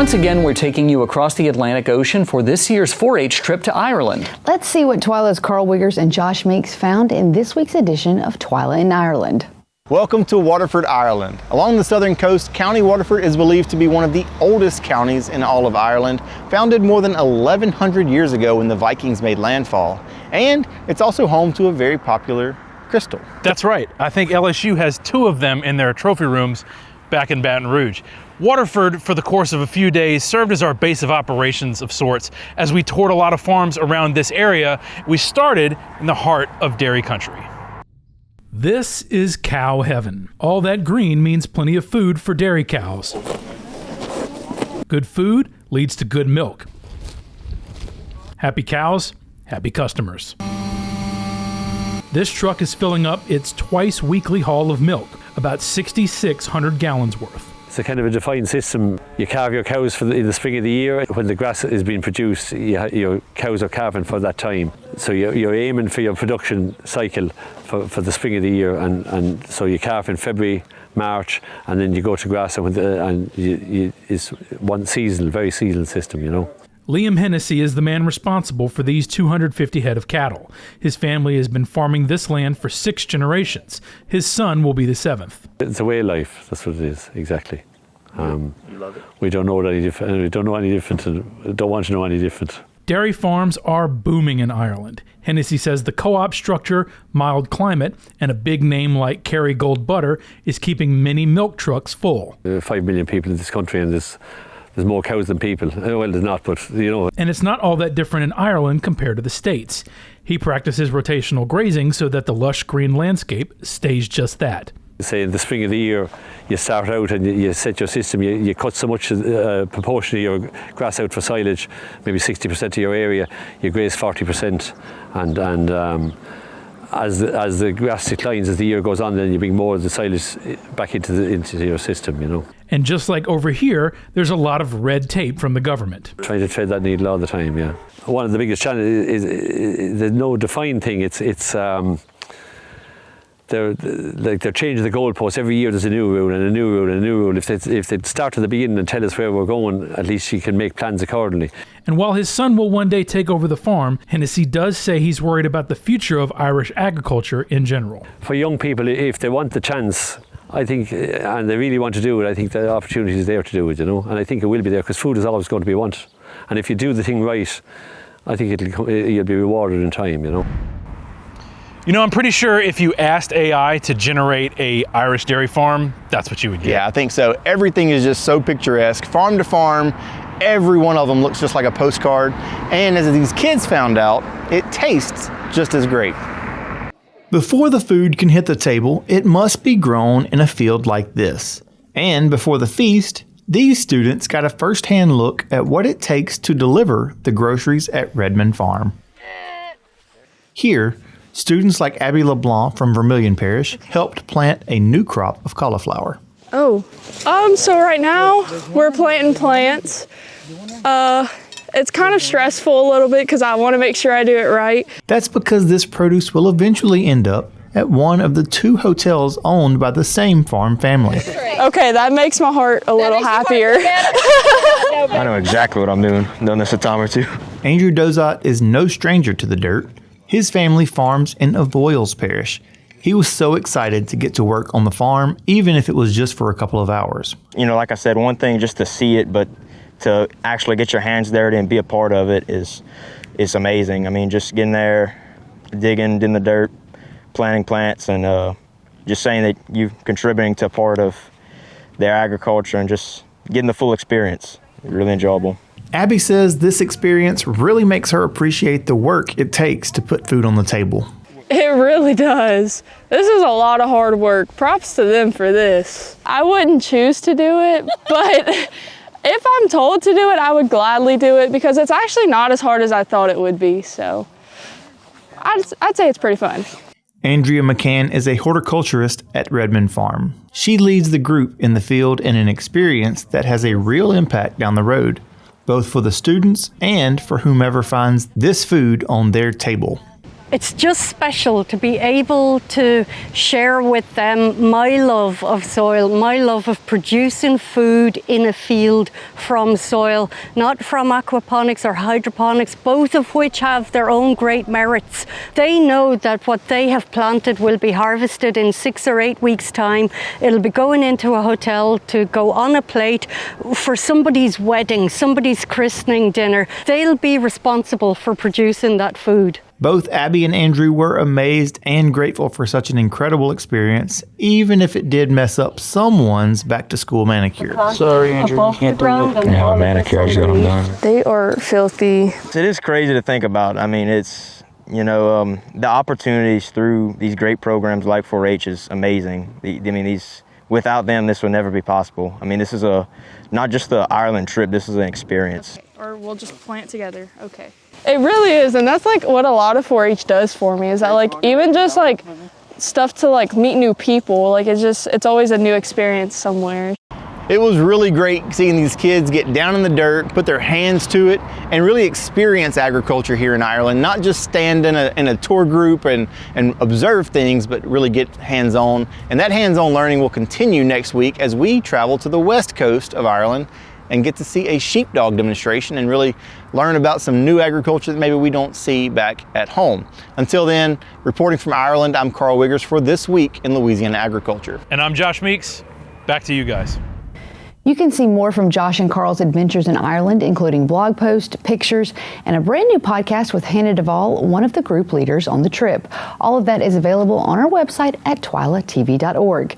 Once again, we're taking you across the Atlantic Ocean for this year's 4-H trip to Ireland. Let's see what Twyla's Carl Wiggers and Josh Meeks found in this week's edition of Twyla in Ireland. Welcome to Waterford, Ireland. Along the southern coast, County Waterford is believed to be one of the oldest counties in all of Ireland, founded more than 1,100 years ago when the Vikings made landfall. And it's also home to a very popular crystal. That's right. I think LSU has 2 of them in their trophy rooms back in Baton Rouge. Waterford, for the course of a few days, served as our base of operations of sorts. As we toured a lot of farms around this area, we started in the heart of dairy country. This is cow heaven. All that green means plenty of food for dairy cows. Good food leads to good milk. Happy cows, happy customers. This truck is filling up its twice weekly haul of milk, about 6,600 gallons worth. It's a kind of a defined system. You calve your cows in the spring of the year. When the grass is being produced, your cows are calving for that time. So you're aiming for your production cycle for the spring of the year, and so you calve in February, March, and then you go to grass, it's one seasonal, very seasonal system, you know. Liam Hennessy is the man responsible for these 250 head of cattle. His family has been farming this land for 6 generations. His son will be the 7th. It's a way of life. That's what it is, exactly. You love it. We don't know any different. We don't know any different, and don't want to know any different. Dairy farms are booming in Ireland. Hennessy says the co-op structure, mild climate, and a big name like Kerrygold butter is keeping many milk trucks full. 5 million people in this country, and there's more cows than people. Well, there's not, but you know. And it's not all that different in Ireland compared to the States. He practices rotational grazing so that the lush green landscape stays just that. Say in the spring of the year, you start out and you set your system, you cut so much proportion of your grass out for silage, maybe 60% of your area, you graze 40%, and as the grass declines as the year goes on, then you bring more of the silage back into your system, you know. And just like over here, there's a lot of red tape from the government. Trying to tread that needle all the time, yeah. One of the biggest challenges is there's no defined thing. They're changing the goalposts every year. There's a new rule and a new rule and a new rule. If they start at the beginning and tell us where we're going, at least you can make plans accordingly. And while his son will one day take over the farm, Hennessy does say he's worried about the future of Irish agriculture in general. For young people, if they want the chance, I think, and they really want to do it, I think the opportunity is there to do it, you know. And I think it will be there because food is always going to be wanted. And if you do the thing right, I think you'll be rewarded in time, you know. You know, I'm pretty sure if you asked AI to generate a Irish dairy farm, that's what you would get. Yeah, I think so. Everything is just so picturesque. Farm to farm, every one of them looks just like a postcard. And as these kids found out, it tastes just as great. Before the food can hit the table, it must be grown in a field like this. And before the feast, these students got a first-hand look at what it takes to deliver the groceries at Redmond Farm. Here, students like Abby LeBlanc from Vermilion Parish helped plant a new crop of cauliflower. So right now we're planting plants. It's kind of stressful a little bit because I want to make sure I do it right. That's because this produce will eventually end up at one of the 2 hotels owned by the same farm family. Okay, that makes my heart a little happier. I know exactly what I'm doing. Done this a time or 2. Andrew Dozot is no stranger to the dirt. His family farms in Avoyles Parish. He was so excited to get to work on the farm, even if it was just for a couple of hours. You know, like I said, one thing just to see it, but to actually get your hands dirty and be a part of it is amazing. I mean, just getting there, digging in the dirt, planting plants, and just saying that you're contributing to a part of their agriculture and just getting the full experience. Really enjoyable. Abby says this experience really makes her appreciate the work it takes to put food on the table. It really does. This is a lot of hard work. Props to them for this. I wouldn't choose to do it, but if I'm told to do it, I would gladly do it because it's actually not as hard as I thought it would be. So I'd say it's pretty fun. Andrea McCann is a horticulturist at Redmond Farm. She leads the group in the field in an experience that has a real impact down the road, both for the students and for whomever finds this food on their table. It's just special to be able to share with them my love of soil, my love of producing food in a field from soil, not from aquaponics or hydroponics, both of which have their own great merits. They know that what they have planted will be harvested in 6 or 8 weeks' time. It'll be going into a hotel to go on a plate for somebody's wedding, somebody's christening dinner. They'll be responsible for producing that food. Both Abby and Andrew were amazed and grateful for such an incredible experience, even if it did mess up someone's back-to-school manicure. Sorry, Andrew, you can't do it. Yeah, manicure, I just got them done. They are filthy. It is crazy to think about. I mean, it's, you know, the opportunities through these great programs like 4-H is amazing. Without them, this would never be possible. I mean, this is not just the Ireland trip, this is an experience. Okay. Or we'll just plant together. Okay. It really is, and that's like what a lot of 4-H does for me, is that like even just like stuff to like meet new people, like it's always a new experience somewhere. It was really great seeing these kids get down in the dirt, put their hands to it, and really experience agriculture here in Ireland, not just stand in a tour group and observe things, but really get hands-on. And that hands-on learning will continue next week as we travel to the west coast of Ireland and get to see a sheepdog demonstration and really learn about some new agriculture that maybe we don't see back at home. Until then, reporting from Ireland, I'm Carl Wiggers for This Week in Louisiana Agriculture. And I'm Josh Meeks. Back to you guys. You can see more from Josh and Carl's adventures in Ireland, including blog posts, pictures, and a brand new podcast with Hannah Duvall, one of the group leaders on the trip. All of that is available on our website at twilatv.org.